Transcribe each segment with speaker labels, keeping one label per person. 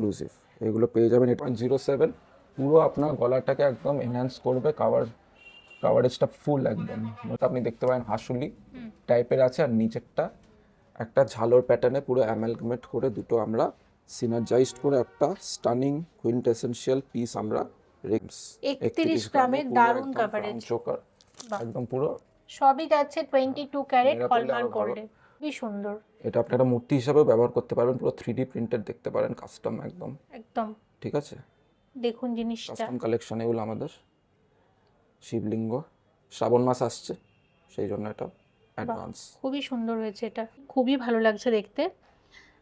Speaker 1: Exclusive. এগুলো পেয়ে যাবেন 8.07, পুরো আপনার গলাটাকে একদম এনহ্যান্স করবে, কাভারেজটা ফুল একদম। আপনি দেখতে পারেন হাসুলি টাইপের আছে, আর নিচেরটা একটা ঝালোর প্যাটার্নে পুরো অ্যামালগামেট করে দুটো আমরা সিনার্জাইজড করে একটা স্টানিং কুইন্টেসেনশিয়াল পিস আমরা
Speaker 2: 31 গ্রামের দারুণ কাভারেজ,
Speaker 1: চোকার একদম পুরো
Speaker 2: সবই যাচ্ছে 22 ক্যারেট হলমার্ক গোল্ডে, খুবই সুন্দর।
Speaker 1: এটা আপনি একটা মূর্তি হিসাবেও ব্যবহার করতে পারবেন, পুরো 3D প্রিন্টেড দেখতে পারেন, কাস্টম একদম
Speaker 2: একদম
Speaker 1: ঠিক আছে।
Speaker 2: দেখুন জিনিসটা,
Speaker 1: কাস্টম কালেকশন এগুলো আমাদের। শিবলিঙ্গ শ্রাবণ মাস আসছে, সেই জন্য এটা অ্যাডভান্স।
Speaker 2: খুবই সুন্দর হয়েছে, এটা খুবই ভালো লাগছে দেখতে।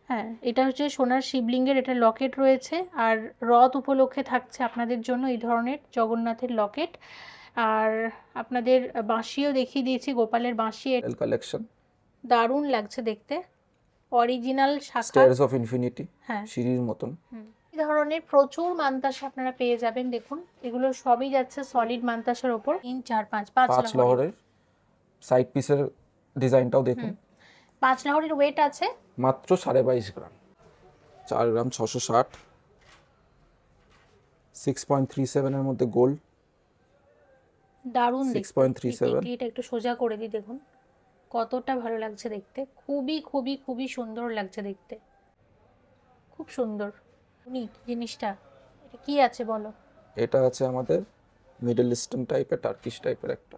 Speaker 2: হ্যাঁ, এটা হচ্ছে সোনার শিবলিঙ্গের, এটা লকেট রয়েছে, আর রথ উপলক্ষে থাকছে আপনাদের জন্য এই ধরনের জগন্নাথের লকেট। আর আপনাদের বাঁশিও দেখিয়ে দিয়েছি, গোপালের বাঁশি,
Speaker 1: কালেকশন
Speaker 2: দারুণ লাগছে দেখতে, অরিজিনাল শাখা,
Speaker 1: স্টেয়ারস অফ ইনফিনিটি,
Speaker 2: হ্যাঁ
Speaker 1: সিঁড়ির মতন।
Speaker 2: এই ধরনের প্রচুর মান্তাসা আপনারা পেয়ে যাবেন। দেখুন এগুলো সবই যাচ্ছে সলিড মান্তাসার ওপর, 3 4 5
Speaker 1: পাঁচ লহরের সাইড পিসের ডিজাইনটাও দেখুন।
Speaker 2: 5 লহরের ওয়েট আছে
Speaker 1: মাত্র 22.5 গ্রাম, 4 গ্রাম 660, 6.37 এর মধ্যে গোল্ড,
Speaker 2: দারুণ দেখতে।
Speaker 1: 6.37।
Speaker 2: এটা একটু সোজা করে দিই, দেখুন কতটা ভালো লাগছে দেখতে, খুবই খুবই খুবই সুন্দর লাগছে দেখতে, খুব সুন্দর ইউনিক জিনিসটা। এটা কি আছে বলো?
Speaker 1: এটা আছে আমাদের মিডল ইস্টার্ন টাইপের, টার্কিশ টাইপের একটা।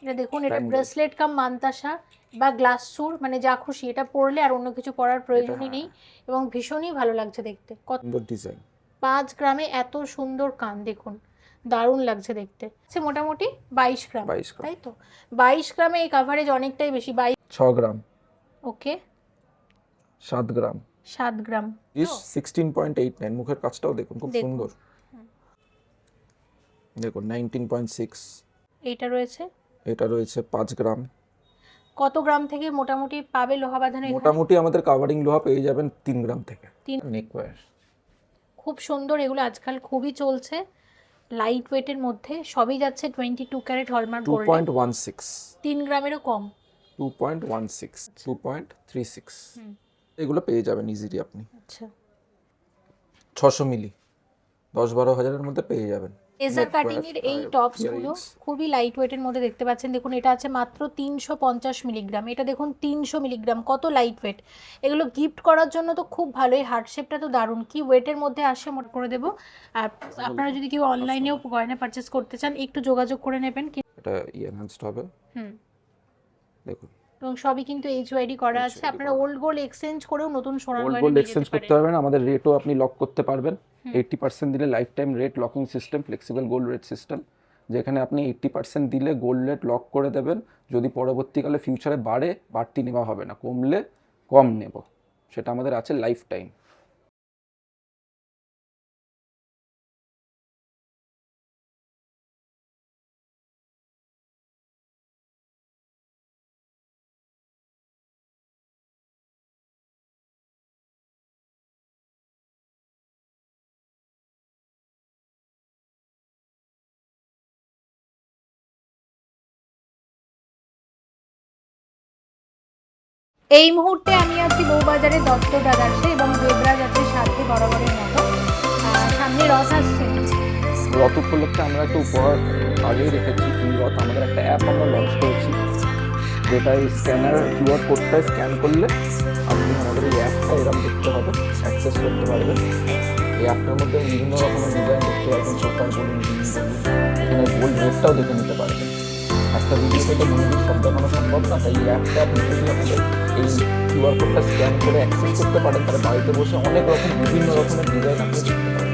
Speaker 2: এটা দেখুন, এটা ব্রেসলেট কাম মান্তাসা বা গ্লাস সুর, মানে যা খুশি এটা পরলে আর অন্য কিছু পরার প্রয়োজনই নেই, এবং ভীষণই ভালো লাগছে দেখতে। কত
Speaker 1: সুন্দর ডিজাইন,
Speaker 2: 5 গ্রামে এত সুন্দর কান, দেখুন দারুণ লাগছে দেখতে। সে মোটামুটি 22 গ্রাম,
Speaker 1: 22 গ্রাম,
Speaker 2: তাই তো 22 গ্রামে এই কাভারেজ অনেকটাই বেশি।
Speaker 1: 6 গ্রাম,
Speaker 2: ওকে
Speaker 1: 7 গ্রাম,
Speaker 2: 7 গ্রাম,
Speaker 1: 16.89। মুখের কাজটাও দেখুন খুব
Speaker 2: দেখুন।
Speaker 1: সুন্দর, দেখুন 19.6।
Speaker 2: এইটা রয়েছে,
Speaker 1: এটা রয়েছে 5 গ্রাম।
Speaker 2: কত গ্রাম থেকে মোটামুটি পাবে লোহা বাঁধানো?
Speaker 1: মোটামুটি আমাদের কাভারিং লোহা পেয়ে যাবেন 3 গ্রাম থেকে।
Speaker 2: 3,
Speaker 1: নেকওয়্যার
Speaker 2: খুব সুন্দর, এগুলো আজকাল খুবই চলছে, লাইট ওয়েটের মধ্যে, সবই যাচ্ছে 22 ক্যারেট হলমার্ক গোল্ড,
Speaker 1: 2.16,
Speaker 2: 3 গ্রামেরও কম,
Speaker 1: 2.16, 2.36। এগুলো পেয়ে যাবেন ইজিলি আপনি।
Speaker 2: আচ্ছা
Speaker 1: 600 মিলি 10-12 হাজারের মধ্যে পেয়ে যাবেন।
Speaker 2: লেজার কাটিং এর এই টপসগুলো খুবই লাইট ওয়েটের মধ্যে দেখতে পাচ্ছেন। দেখুন এটা আছে মাত্র 350 মিলিগ্রাম, এটা দেখুন 300 মিলিগ্রাম, কত লাইট ওয়েট। এগুলো গিফট করার জন্য তো খুব ভালো, এই হার্ট শেপটা তো দারুণ, কি ওয়েটের মধ্যে আসে মোট করে দেবো। আর আপনারা যদি কেউ অনলাইনেও গয়না পারচেস করতে চান একটু যোগাযোগ করে নেবেন,
Speaker 1: এটা এনহ্যান্সড হবে, দেখুন।
Speaker 2: এবং সবই কিন্তু এইচওয়াইডি করা আছে। আপনারা ওল্ড গোল্ড এক্সচেঞ্জ করেও নতুন সোনার
Speaker 1: ওল্ড
Speaker 2: গয়না
Speaker 1: গোল্ড
Speaker 2: নিয়ে
Speaker 1: এক্সচেঞ্জ
Speaker 2: যেতে
Speaker 1: করতে
Speaker 2: পারেন।
Speaker 1: পারবেন, আমাদের রেটও আপনি লক করতে পারবেন। 80% দিলে life time rate locking system, flexible gold rate system, যেখানে আপনি 80% দিলে গোল্ড রেট লক করে দেবেন। যদি পরবর্তীকালে ফিউচারে বাড়তি নেওয়া হবে না, কমলে কম নেব, সেটা আমাদের আছে লাইফ টাইম।
Speaker 2: এই মুহূর্তে আমি আছি বউবাজারে দত্ত ব্রাদার্সে, এবং দেবরাজ আছে সাথে বরাবরের মতো। সামনে রথ আসছে,
Speaker 1: রথ উপলক্ষে আমরা একটা উপহার আগেই রেখেছি। রথ আমাদের একটা অ্যাপ আমরা লঞ্চ করেছি, যেটা এই স্ক্যানার কিউআর কোডটা স্ক্যান করলে আপনি আমাদের এই অ্যাপটা এরকম দেখতে হবে, অ্যাক্সেস করতে পারবেন। এই অ্যাপটার মধ্যে বিভিন্ন রকমের ডিজাইন দেখতে পারবেন, সরকার বলুন, এখানে গোল্ড রেটটাও দেখে নিতে পারবেন। একটা ভিডিও থেকে মন্দির সব দেখানো সম্ভব না, তাই এই অ্যাপটা আপনি যদি আপনাদের এই কিউআর কোডটা স্ক্যান করে অ্যাক্সেস করতে পারেন, তাহলে বাড়িতে বসে অনেক রকম বিভিন্ন রকমের ডিজাইন আপনি দেখতে পারেন।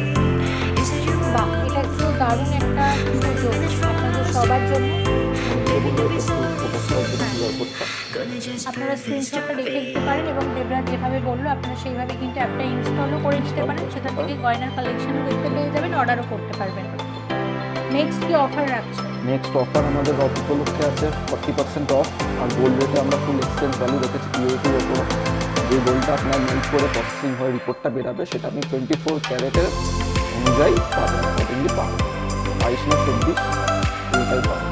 Speaker 2: বাহ, এটা একটু দারুণ একটা সুযোগ আপনাদের সবার জন্য। আপনারা স্ক্রিনশটটা রেখে দিতে পারেন, এবং দেবরাজ যেভাবে বললো আপনারা সেইভাবে কিন্তু অ্যাপটা ইনস্টলও করে নিতে পারেন। সেখান থেকে গয়নার কালেকশনও দেখতে পেয়ে যাবেন, অর্ডারও করতে পারবেন। নেক্সট কি অফার রাখছে?
Speaker 1: নেক্সট অফার আমাদের রথ উপলক্ষে আছে 40% অফ, আর গোল্ড রেটে আমরা ফুল এক্সচেঞ্জ ভ্যালু রেখেছি পিওরিটির ওপর। যে গোল্ডটা আপনার মিট করে প্রসেসিং হয়ে রিপোর্টটা বেরাবে, সেটা আপনি 24 ক্যারেটের অনুযায়ী পাবেন, অ্যাকর্ডিংলি পাবেন। 22 না 24 এইটাই পাবেন।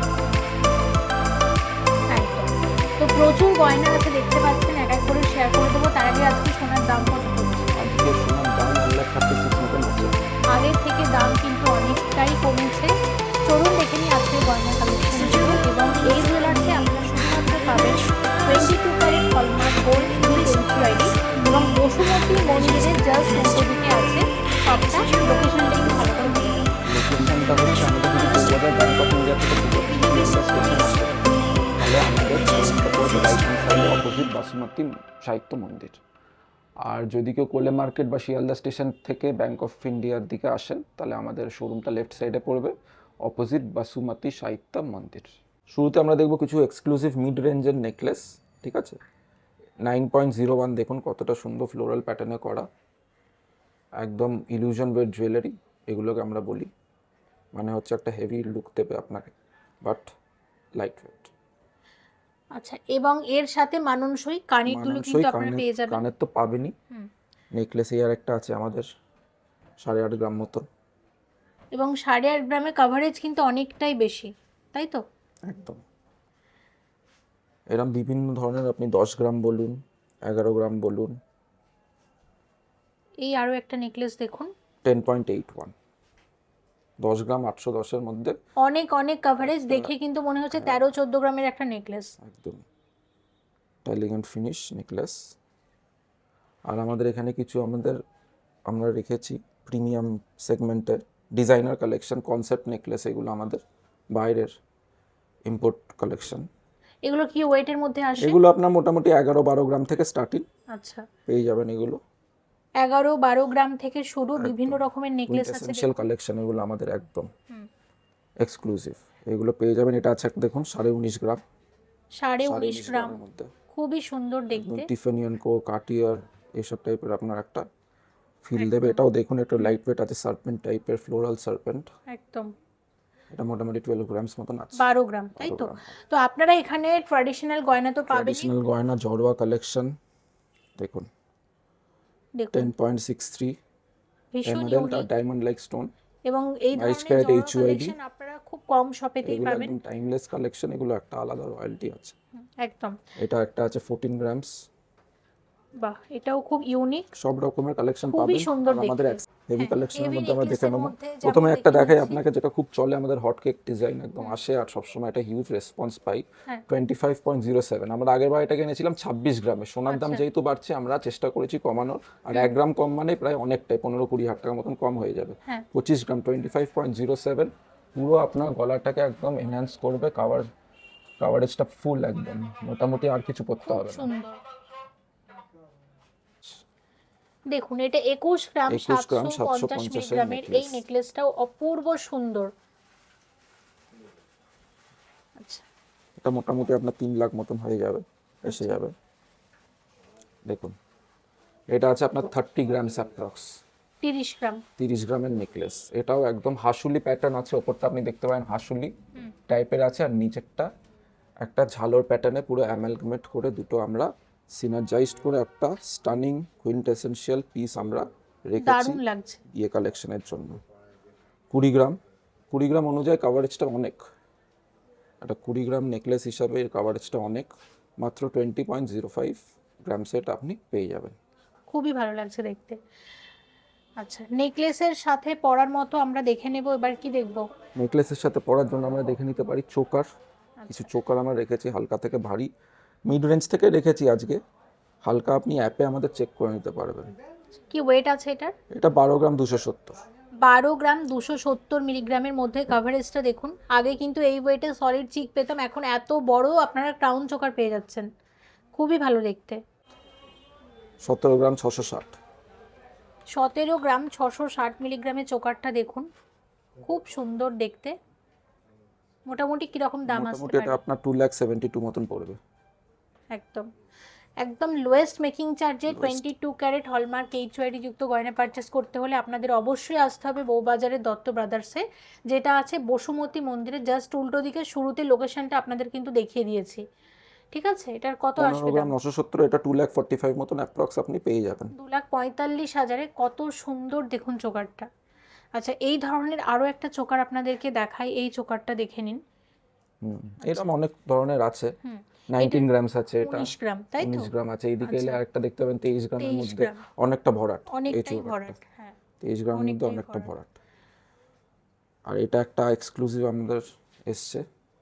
Speaker 2: তো প্রচুর গয়না আছে দেখতে পাচ্ছেন, এক এক করে শেয়ার করে দেবো। তার আগে আজকে সোনার দাম কত চলছে?
Speaker 1: আজকে
Speaker 2: মন্দিরের জাস্ট উল্টো দিকে আছে শপটা। লোকেশনটা একটু ভালো করে বলে দাও।
Speaker 1: লোকেশনটা হচ্ছে আমাদের যদি বৌবাজার ব্যাংক অফ ইন্ডিয়া থেকে শিয়ালদা স্টেশন আসে, তাহলে আমাদের শোরুমটা পড়বে রাইট হ্যান্ড সাইডে অপোজিট বাসুমতী সাহিত্য মন্দির। আর যদি কেউ কোলে মার্কেট বা শিয়ালদা স্টেশন থেকে ব্যাংক অফ ইন্ডিয়ার দিকে আসেন, তাহলে আমাদের শোরুমটা লেফট সাইডে পড়বে অপোজিট বাসুমতী সাহিত্য মন্দির। শুরুতে আমরা দেখব কিছু এক্সক্লুসিভ মিড রেঞ্জের নেকলেস, ঠিক আছে। 9.01 দেখুন কতটা সুন্দর ফ্লোরাল প্যাটার্নে করা, একদম ইলিউশন ওয়েট জুয়েলারি এগুলোকে আমরা বলি। মানে হচ্ছে একটা হেভি লুক দেবে আপনাকে, বাট লাইট ওয়েট।
Speaker 2: আচ্ছা, এবং এর সাথে মানানসই কানের দুলও কিন্তু আপনারা পেয়ে যাবেন।
Speaker 1: কানের তো পাবেনই, নেকলেস এই আর একটা আছে আমাদের 8.5 গ্রাম মতো,
Speaker 2: এবং 8.5 গ্রামে কাভারেজ কিন্তু অনেকটাই বেশি, তাই তো?
Speaker 1: একদম। এরকম বিভিন্ন ধরনের আপনি 10 গ্রাম বলুন, 11 গ্রাম বলুন।
Speaker 2: এই আরো একটা নেকলেস দেখুন,
Speaker 1: 10.81, 10 গ্রাম 810-এর মধ্যে
Speaker 2: অনেক অনেক কাভারেজ, দেখে কিন্তু মনে হচ্ছে 13-14 গ্রামের একটা নেকলেস।
Speaker 1: একদম এলিগেন্ট ফিনিশ নেকলেস। আর আমাদের এখানে কিছু আমরা রেখেছি প্রিমিয়াম সেগমেন্টের ডিজাইনার কালেকশন, কনসেপ্ট নেকলেস, এগুলো আমাদের বাইরের ইম্পোর্ট কালেকশন।
Speaker 2: এগুলো কি ওয়েটের মধ্যে আসে?
Speaker 1: এগুলো আপনার মোটামুটি 11-12 গ্রাম থেকে স্টার্টিং
Speaker 2: আচ্ছা,
Speaker 1: পেয়ে যাবেন। এগুলো
Speaker 2: 11-12 গ্রাম থেকে শুরু, বিভিন্ন রকমের নেকলেস আছে।
Speaker 1: এসেনশিয়াল কালেকশন এগুলো আমাদের একদম এক্সক্লুসিভ, এগুলো পেয়ে যাবেন। এটা আছে দেখুন 19.5 গ্রাম,
Speaker 2: 19.5 গ্রাম,
Speaker 1: মধ্যে
Speaker 2: খুবই সুন্দর দেখতে।
Speaker 1: টিফানি এন্ড কো, কার্টিয়ার এইসব টাইপের আপনার একটা ফিল দেবে। এটাও দেখুন, একটু লাইট ওয়েট আছে, সার্পেন্ট টাইপের, ফ্লোরাল সার্পেন্ট।
Speaker 2: একদম
Speaker 1: এটা মোটামুটি 12 গ্রামস মতন আছে।
Speaker 2: 12 গ্রাম, তাই তো? তো আপনারা এখানে ট্র্যাডিশনাল গয়না তো পাবেনই।
Speaker 1: ট্র্যাডিশনাল গয়না জড়োয়া কালেকশন দেখুন, 10.63
Speaker 2: ভীষণ
Speaker 1: এমারেল্ড আর
Speaker 2: ইউনিক,
Speaker 1: ডায়মন্ড লাইক স্টোন,
Speaker 2: এবং এই ধরনের জড়ো কালেকশন আপনারা খুব কম শপেতেই
Speaker 1: এগুলো
Speaker 2: পাবেন।
Speaker 1: একদম টাইমলেস কালেকশন, এগুলো একটা আলাদা রয়্যালটি আছে।
Speaker 2: একদম,
Speaker 1: এটা একটা আছে 14 গ্রামস।
Speaker 2: বাহ, এটাও খুব ইউনিক,
Speaker 1: সব রকমের কালেকশন
Speaker 2: খুবই
Speaker 1: পাবেন।
Speaker 2: সুন্দর
Speaker 1: আর আমাদের
Speaker 2: দেখতে।
Speaker 1: হেভি কালেকশনের মধ্যে আমরা দেখে নেবো।
Speaker 2: মধ্যে যেমন
Speaker 1: প্রথমে একটা
Speaker 2: দেখে
Speaker 1: দেখাই
Speaker 2: নিচ্ছি।
Speaker 1: আপনাকে, যেটা খুব চলে আমাদের হট কেক ডিজাইন, একদম আসে আর সবসময় একটা হিউজ রেসপন্স পাই।
Speaker 2: হ্যাঁ।
Speaker 1: 25.07, আমরা আগের বার এটাকে এনেছিলাম 26 গ্রামে। সোনার দাম যেহেতু বাড়ছে, আমরা চেষ্টা করেছি কমানোর, আর 1 গ্রাম কম মানে প্রায় অনেকটাই, 15-20 হাজার টাকার মতন কম হয়ে যাবে।
Speaker 2: হ্যাঁ।
Speaker 1: 25 গ্রাম 25.07, পুরো আপনার গলাটাকে একদম এনহ্যান্স করবে, কাভারেজটা ফুল একদম, মোটামুটি আর কিছু করতে হবে না।
Speaker 2: সুন্দর দেখুন, এটা 21 গ্রাম 750 মিলিগ্রামের এই নেকলেসটাও অপূর্ব সুন্দর। আচ্ছা,
Speaker 1: এটা মোটামুটি আপনার 3 লাখ মতন হয়ে যাবে, এসে যাবে। দেখুন, এটা আছে আপনার 30 গ্রাম অ্যাপ্রক্স,
Speaker 2: 30 গ্রাম
Speaker 1: 30 গ্রামের নেকলেস। এটাও একদম হাসুলি প্যাটার্ন আছে, ওপরটা আপনি দেখতে পারেন হাসুলি টাইপের আছে, আর নিচেরটা একটা ঝালর প্যাটার্নে পুরো অ্যামালগামেট করে দুটো আমরা সিনার্জাইজড করে একটা স্টানিং কুইন্টেসেনশিয়াল পিস আমরা রেখেছি
Speaker 2: দারুণ লাগছে।
Speaker 1: বিয়ে কালেকশনের জন্য। 20 গ্রাম অনুযায়ী কাভারেজটা অনেক, একটা 20 গ্রাম নেকলেস হিসাবে এর কাভারেজটা অনেক। মাত্র 20.05 গ্রাম সেট আপনি পেয়ে যাবেন।
Speaker 2: খুবই ভালো লাগছে দেখতে। আচ্ছা, নেকলেসের সাথে পরার মতো আমরা দেখে নেব। এবার কি দেখব?
Speaker 1: নেকলেসের সাথে পরার জন্য আমরা দেখে নিতে পারি চোকার, কিছু চোকার আমরা রেখেছি হালকা থেকে ভারী, মিড রেঞ্জ থেকে রেখেছি আজকে। হালকা আপনি অ্যাপে আমাদের চেক করে নিতে পারবেন।
Speaker 2: কি ওয়েট আছে এটার?
Speaker 1: এটা 12 গ্রাম 270,
Speaker 2: 12 গ্রাম 270 মিলিগ্রামের মধ্যে কাভারেজটা দেখুন। আগে কিন্তু এই ওয়েটে সলিড চিক পেতাম, এখন এত বড় আপনারা ক্রাউন চোকার পেয়ে যাচ্ছেন, খুবই ভালো দেখতে।
Speaker 1: 17 গ্রাম 660,
Speaker 2: 17 গ্রাম 660 মিলিগ্রামের চোকারটা দেখুন, খুব সুন্দর দেখতে। মোটামুটি কিরকম দাম আসতে
Speaker 1: মোটামুটি এটা
Speaker 2: পারে?
Speaker 1: আপনার 2,72,000 মতন পড়বে।
Speaker 2: একদম একদম লোয়েস্ট মেকিং চার্জে 22 ক্যারেট হলমার্ক এইচওয়াইডি যুক্ত গয়না পারচেস করতে হলে আপনাদের অবশ্যই আসতে হবে বউবাজারের দত্ত ব্রাদার্সে, যেটা আছে বসুমতী মন্দিরের জাস্ট উল্টো দিকে। শুরুতে লোকেশনটা আপনাদের কিন্তু দেখিয়ে দিয়েছি, ঠিক আছে? এটার কত
Speaker 1: 15
Speaker 2: আসবে
Speaker 1: গ্রাম
Speaker 2: দাম?
Speaker 1: 970, এটা 2,45,000 মতন অ্যাপ্রক্স আপনি পেয়ে যাবেন।
Speaker 2: 2,45,000-এ কত সুন্দর দেখুন চোকারটা। আচ্ছা, এই ধরনের আরও একটা চোকার আপনাদেরকে দেখাই, এই চোকারটা দেখে নিন।
Speaker 1: এরকম অনেক ধরনের আছে। 19 গ্রামস আছে, এটা
Speaker 2: 19 গ্রাম, তাই তো?
Speaker 1: 19 গ্রাম আছে। এইদিকে এলে আরেকটা দেখতে পাবেন 23 গ্রামের
Speaker 2: 23
Speaker 1: মধ্যে,
Speaker 2: গ্রাম।
Speaker 1: অনেকটা ভরাট। এই
Speaker 2: অনেকটাই
Speaker 1: চোকারটা
Speaker 2: ভরাট, হ্যাঁ
Speaker 1: 23 গ্রামের মধ্যে অনেকটা ভরাট। আর এটা একটা এক্সক্লুসিভ আমাদের এসছে।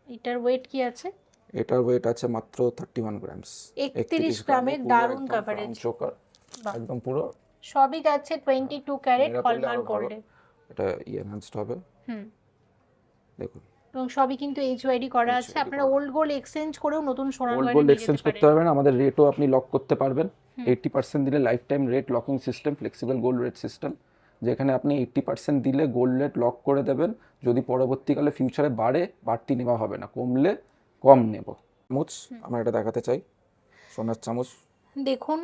Speaker 2: এটার ওয়েট কি আছে?
Speaker 1: এটার ওয়েট আছে মাত্র 31 গ্রামস,
Speaker 2: 31 গ্রামের দারুণ কাভারেজ।
Speaker 1: চোকার একদম পুরো
Speaker 2: সবই যাচ্ছে 22 ক্যারেট
Speaker 1: মেয়েরা পরলে
Speaker 2: হলমার্ক
Speaker 1: আরো ভালো।
Speaker 2: গোল্ডে।
Speaker 1: এটা এনহ্যান্সড হবে,
Speaker 2: হুম,
Speaker 1: দেখুন।
Speaker 2: এবং সবই কিন্তু এইচওয়াইডি করা আছে।
Speaker 1: HYD
Speaker 2: আপনারা
Speaker 1: করা।
Speaker 2: ওল্ড গোল্ড এক্সচেঞ্জ করেও নতুন সোনার
Speaker 1: গোল্ড
Speaker 2: গয়না
Speaker 1: গোল্ড
Speaker 2: নিয়ে
Speaker 1: এক্সচেঞ্জ
Speaker 2: যেতে
Speaker 1: করতে
Speaker 2: পারেন।
Speaker 1: পারবেন, আমাদের রেটও আপনি লক করতে পারবেন। 80% দিলে life time rate locking system, flexible gold rate system, যেখানে আপনি 80% দিলে গোল্ড রেট লক করে দেবেন। যদি পরবর্তীকালে ফিউচারে বাড়ে, বাড়তি নেওয়া হবে না, কমলে কম নেব। চামচ আমরা এটা দেখাতে চাই, সোনার চামচ,
Speaker 2: দেখুন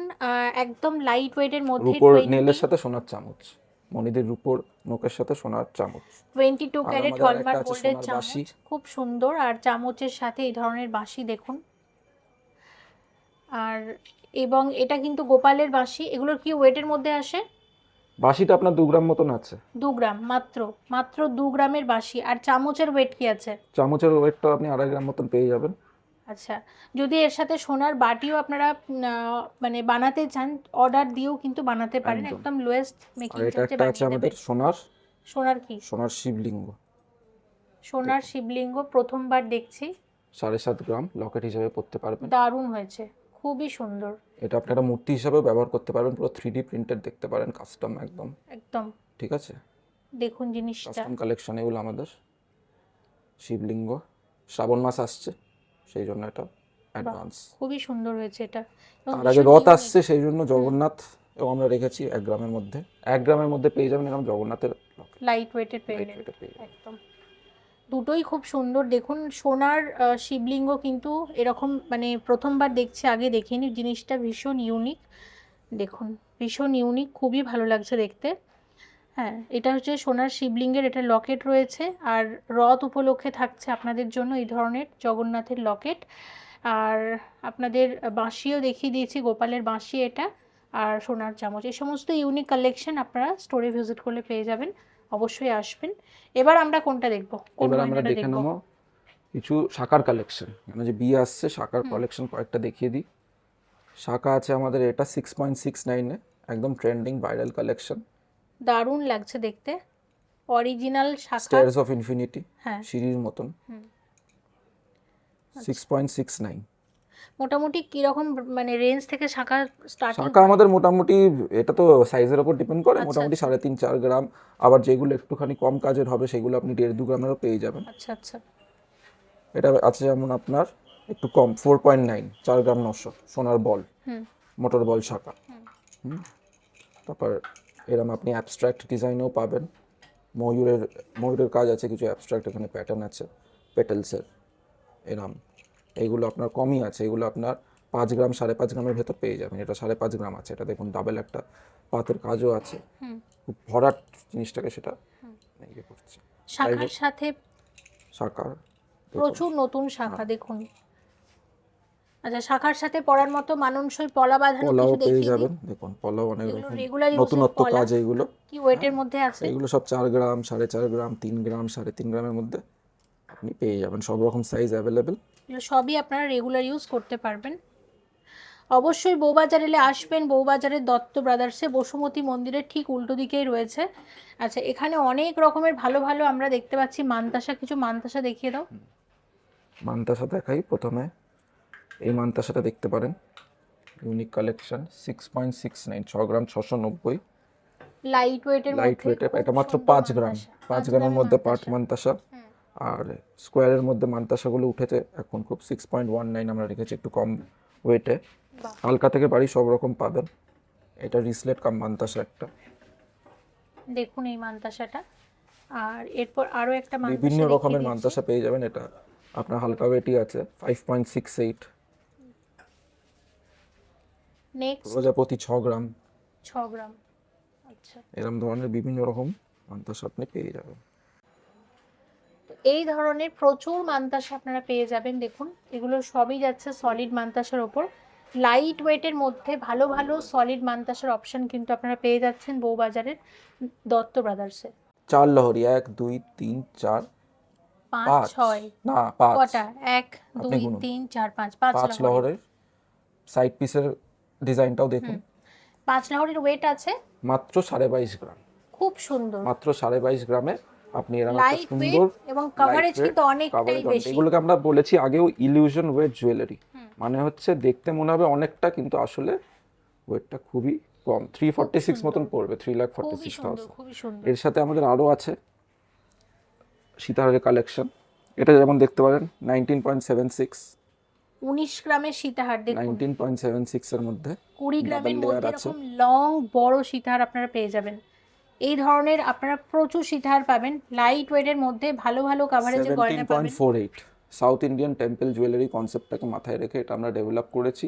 Speaker 2: একদম লাইট ওয়েটের মধ্যে
Speaker 1: রূপোর নেলের সাথে সোনার চামচ, মণিদের রূপোর নোকের সাথে সোনার চামচ।
Speaker 2: 22
Speaker 1: আর
Speaker 2: ক্যারেট
Speaker 1: আমাদের আরেকটা
Speaker 2: হলমার্ক
Speaker 1: আছে
Speaker 2: গোল্ডের
Speaker 1: সোনার
Speaker 2: চামচ,
Speaker 1: বাঁশি।
Speaker 2: খুব সুন্দর। আর চামচের সাথে এই ধরনের বাঁশি দেখুন। আর এবং এটা কিন্তু গোপালের বাঁশি। এগুলোর কি ওয়েটের মধ্যে আসে?
Speaker 1: বাঁশিটা আপনার 2 গ্রাম মতন আছে।
Speaker 2: 2 গ্রাম মাত্র, মাত্র 2 গ্রামের বাঁশি। আর চামচের ওয়েট কি আছে?
Speaker 1: চামচের ওয়েটটা আপনি 2.5 গ্রাম মতন পেয়ে যাবেন।
Speaker 2: আচ্ছা, যদি এর সাথে সোনার বাটিও আপনারা মানে বানাতে চান, অর্ডার দিয়েও কিন্তু বানাতে পারেন।
Speaker 1: একদম।
Speaker 2: একদম লোয়েস্ট
Speaker 1: আর
Speaker 2: মেকিং
Speaker 1: এটা
Speaker 2: চার্জে
Speaker 1: একটা আছে
Speaker 2: বানিয়ে
Speaker 1: আমাদের
Speaker 2: দেবেন।
Speaker 1: সোনার,
Speaker 2: সোনার কি?
Speaker 1: সোনার শিবলিঙ্গ,
Speaker 2: সোনার শিবলিঙ্গ প্রথমবার দেখছি।
Speaker 1: 7.5 গ্রাম লকেট হিসেবে পরতে পারবেন।
Speaker 2: দারুণ হয়েছে, খুবই সুন্দর।
Speaker 1: এটা আপনি একটা মূর্তি হিসাবেও ব্যবহার করতে পারবেন, পুরো 3D প্রিন্টেড দেখতে পারেন, কাস্টম একদম।
Speaker 2: একদম
Speaker 1: ঠিক আছে,
Speaker 2: দেখুন জিনিসটা।
Speaker 1: কাস্টম কালেকশন এগুলো আমাদের। শিবলিঙ্গ, শ্রাবণ মাস আসছে সেই জন্য এটা অ্যাডভান্স।
Speaker 2: খুবই সুন্দর হয়েছে এটা। এবং
Speaker 1: তার আগে
Speaker 2: ভীষণ
Speaker 1: রথ
Speaker 2: unique।
Speaker 1: আসছে সেই জন্য জগন্নাথ এবং আমরা রেখেছি 1 গ্রামের মধ্যে। 1 গ্রামের মধ্যে পেয়ে যাবেন এরকম জগন্নাথের
Speaker 2: লাইট ওয়েটের পেয়ে
Speaker 1: লাইট ওয়েটে পেয়ে যাবেন।
Speaker 2: একদম দুটোই খুব সুন্দর। দেখুন সোনার শিবলিঙ্গ কিন্তু এরকম মানে প্রথমবার দেখছি, আগে দেখিনি। জিনিসটা ভীষণ ইউনিক, দেখুন ভীষণ ইউনিক, খুবই ভালো লাগছে দেখতে। হ্যাঁ, এটা হচ্ছে সোনার শিবলিঙ্গের, এটা লকেট রয়েছে। আর রথ উপলক্ষে থাকছে আপনাদের জন্য এই ধরনের জগন্নাথের লকেট। আর আপনাদের বাঁশিও দেখিয়ে দিয়েছি, গোপালের বাঁশি এটা। আর সোনার চামচ, এই সমস্ত ইউনিক কালেকশন আপনারা স্টোরে ভিজিট করলে পেয়ে যাবেন। অবশ্যই আসবেন। এবার আমরা কোনটা দেখবো? কোন
Speaker 1: এবার আমরা
Speaker 2: গয়নাটা
Speaker 1: দেখে
Speaker 2: দেখবো?
Speaker 1: নেবো কিছু শাখার কালেকশন, মানে যে বিয়ে আসছে শাখার কালেকশন কয়েকটা দেখিয়ে দিই। শাখা আছে আমাদের এটা 6.69-এ, একদম ট্রেন্ডিং ভাইরাল কালেকশন।
Speaker 2: দারুণ লাগছে দেখতে, অরিজিনাল শাখা।
Speaker 1: স্টেয়ার্স অফ ইনফিনিটি,
Speaker 2: হ্যাঁ,
Speaker 1: সিঁড়ির মতন। 6.69।
Speaker 2: মোটামুটি কিরকম মানে রেঞ্জ থেকে শাখা স্টার্টিং?
Speaker 1: শাখা আমাদের মোটামুটি, এটা তো সাইজের উপর ডিপেন্ড করে,
Speaker 2: আচ্ছা,
Speaker 1: মোটামুটি
Speaker 2: আচ্ছা।
Speaker 1: 3.5-4 গ্রাম। আবার যেগুলো একটুখানি কম কাজের হবে সেগুলো আপনি 1.5-2 গ্রামেরও পেয়ে যাবেন।
Speaker 2: আচ্ছা আচ্ছা।
Speaker 1: এটা আছে যেমন আপনার একটু কম 4.9, 4 গ্রাম 900 সোনার বল,
Speaker 2: হুম
Speaker 1: মোটর বল শাখা। তারপর এরম আপনি অ্যাবস্ট্রাক্ট ডিজাইনেও পাবেন। ময়ূরের কাজ আছে, কিছু অ্যাবস্ট্রাক্ট এখানে প্যাটার্ন আছে পেটেলসের এরম। এইগুলো আপনার কমই আছে, এগুলো আপনার 5 গ্রাম 5.5 গ্রামের ভেতর পেয়ে যাবেন। এটা 5.5 গ্রাম আছে, এটা দেখুন ডাবল একটা পাতের কাজও আছে, খুব ভরাট জিনিসটাকে সেটা ইয়ে করছে।
Speaker 2: শাখার সাথে
Speaker 1: শাখা
Speaker 2: প্রচুর নতুন শাখা দেখুন। আচ্ছা, শাখার সাথে পরার মতো মানানসই পলা বাঁধানো
Speaker 1: পলাও
Speaker 2: কিছু
Speaker 1: পেয়ে
Speaker 2: দেখিয়ে দিই।
Speaker 1: যাবেন, দেখুন পলাও অনেক
Speaker 2: এগুলো
Speaker 1: রকম
Speaker 2: রেগুলার
Speaker 1: নতুনত্ব
Speaker 2: পলা।
Speaker 1: কাজ এইগুলো।
Speaker 2: কি ওয়েটের মধ্যে আছে?
Speaker 1: এগুলো সব 4 গ্রাম 4.5 গ্রাম 3 গ্রাম 3.5 গ্রামের মধ্যে আপনি পেয়ে যাবেন, সব রকম সাইজ অ্যাভেলেবেল।
Speaker 2: এগুলো সবই আপনারা রেগুলার ইউজ করতে পারবেন। অবশ্যই বউবাজার এলে আসবেন। বউবাজারের দত্ত ব্রাদার্সে বসুমতী মন্দিরের ঠিক উল্টো দিকেই রয়েছে। আচ্ছা, এখানে অনেক রকমের ভালো ভালো আমরা দেখতে পাচ্ছি মানতাসা। কিছু মানতাসা দেখিয়ে দাও।
Speaker 1: মানতাসা দেখাই প্রথমে, এই মানতাসাটা দেখতে পারেন, ইউনিক কালেকশন 6.69, 6 গ্রাম 690,
Speaker 2: লাইট ওয়েটের
Speaker 1: লাইট
Speaker 2: মধ্যে
Speaker 1: ওয়েটে।
Speaker 2: খুব
Speaker 1: এটা মাত্র
Speaker 2: সুন্দর
Speaker 1: 5 গ্রাম,
Speaker 2: মানতাসা।
Speaker 1: 5 গ্রামের মধ্যে পাট
Speaker 2: মানতাসা।
Speaker 1: মানতাসা। আর স্কোয়ারের মধ্যে মানতাসাগুলো উঠেছে এখন খুব 6.19 আমরা রেখেছি, একটু কম ওয়েটে।
Speaker 2: বাহ।
Speaker 1: হালকা থেকে বাড়ি সব রকম পাবেন। এটা রিসলেট কাম মানতাসা একটা।
Speaker 2: দেখুন এই মানতাসাটা। আর এরপর আরো একটা মানতাসা
Speaker 1: বিভিন্ন
Speaker 2: দেখিয়ে
Speaker 1: রকমের
Speaker 2: দিচ্ছি।
Speaker 1: মানতাসা পেয়ে যাবেন। এটা আপনার হালকা ওয়েটই আছে 5.68,
Speaker 2: নেক্সট
Speaker 1: প্রজাপতি 6 গ্রাম।
Speaker 2: 6 গ্রাম। আচ্ছা,
Speaker 1: এরকম ধরনের বিভিন্ন রকম মানতাসা আপনি পেয়ে যাবেন।
Speaker 2: এই ধরনের প্রচুর মানতাসা আপনারা পেয়ে যাবেন। দেখুন এগুলো সবই যাচ্ছে সলিড মানতাসার ওপর। লাইট ওয়েটের মধ্যে ভালো ভালো সলিড মানতাসার অপশন কিন্তু আপনারা পেয়ে যাচ্ছেন বউবাজারের দত্ত ব্রাদার্সে।
Speaker 1: 4 লহরি 1 2 3 4
Speaker 2: 5
Speaker 1: 5
Speaker 2: 6
Speaker 1: না 5,
Speaker 2: কটা? 1
Speaker 1: আপনি
Speaker 2: 2
Speaker 1: গুনুন।
Speaker 2: 3 4 5 5
Speaker 1: 5 লহরের সাইড পিসের ডিজাইনটাও দেখুন।
Speaker 2: 5 লাহোরের ওয়েট আছে
Speaker 1: মাত্র 22.5 গ্রাম,
Speaker 2: খুব সুন্দর।
Speaker 1: মাত্র 22.5 গ্রামে আপনি এরকম একটা
Speaker 2: লাইট
Speaker 1: সুন্দর
Speaker 2: ওয়েট এবং কভারেজ কিন্তু অনেকটাই বেশি।
Speaker 1: এগুলোকে আমরা বলেছি আগেও ইলিউশন ওয়েট জুয়েলারি, মানে হচ্ছে দেখতে মনে হবে অনেকটা কিন্তু আসলে ওয়েটটা খুবই কম 346
Speaker 2: সুন্দর।
Speaker 1: মতন পড়বে,
Speaker 2: খুবই সুন্দর
Speaker 1: 3,46,000।
Speaker 2: খুবই সুন্দর।
Speaker 1: এর সাথে আমাদের আরও আছে সীতাহারের কালেকশন। এটা যেমন দেখতে পারেন 19.76,
Speaker 2: 19 গ্রামের সীতাহার দেখুন,
Speaker 1: 19.76 এর মধ্যে
Speaker 2: 20 গ্রামের
Speaker 1: ডাবল
Speaker 2: মধ্যে
Speaker 1: লেয়ার আছে।
Speaker 2: এরকম লং বড় সীতাহার আপনারা পেয়ে যাবেন। এই ধরনের আপনারা প্রচুর সীতাহার পাবেন, লাইট ওয়েটের মধ্যে ভালো ভালো কাভারেজে গয়না পাবেন।
Speaker 1: 17.48 সাউথ ইন্ডিয়ান টেম্পল জুয়েলারি কনসেপ্টটাকে মাথায় রেখে এটা আমরা ডেভেলপ করেছি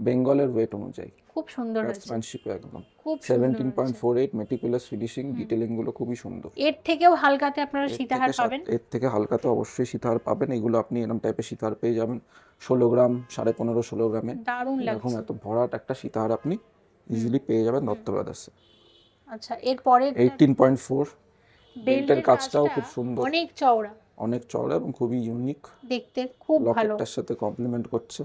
Speaker 1: বেঙ্গলের ওয়েট অনুযায়ী।
Speaker 2: খুব সুন্দর হয়েছে,
Speaker 1: ক্রাফটসম্যানশিপ একদম।
Speaker 2: খুব সুন্দর হয়েছে।
Speaker 1: 17.48 মেটিকুলাস ফিনিশিং, ডিটেলিং গুলো খুবই সুন্দর।
Speaker 2: এর থেকেও হালকাতে আপনারা সীতাহার পাবেন।
Speaker 1: এর থেকে হালকাতে অবশ্যই সীতাহার পাবেন। এগুলো আপনি এরকম টাইপের সীতাহার পেয়ে যাবেন 16 গ্রাম, 15.5, 16 গ্রামে
Speaker 2: দারুণ
Speaker 1: এরকম
Speaker 2: লাগছে।
Speaker 1: এত ভরাট একটা সীতাহার আপনি ইজিলি পেয়ে যাবেন দত্ত ব্রাদার্সে।
Speaker 2: আচ্ছা, এরপরে
Speaker 1: 18.4 বেল্টের কাজটাও খুব সুন্দর,
Speaker 2: অনেক চওড়া,
Speaker 1: অনেক চওড়া এবং খুবই ইউনিক,
Speaker 2: দেখতে খুব ভালো
Speaker 1: লকেটটার সাথে কমপ্লিমেন্ট করছে।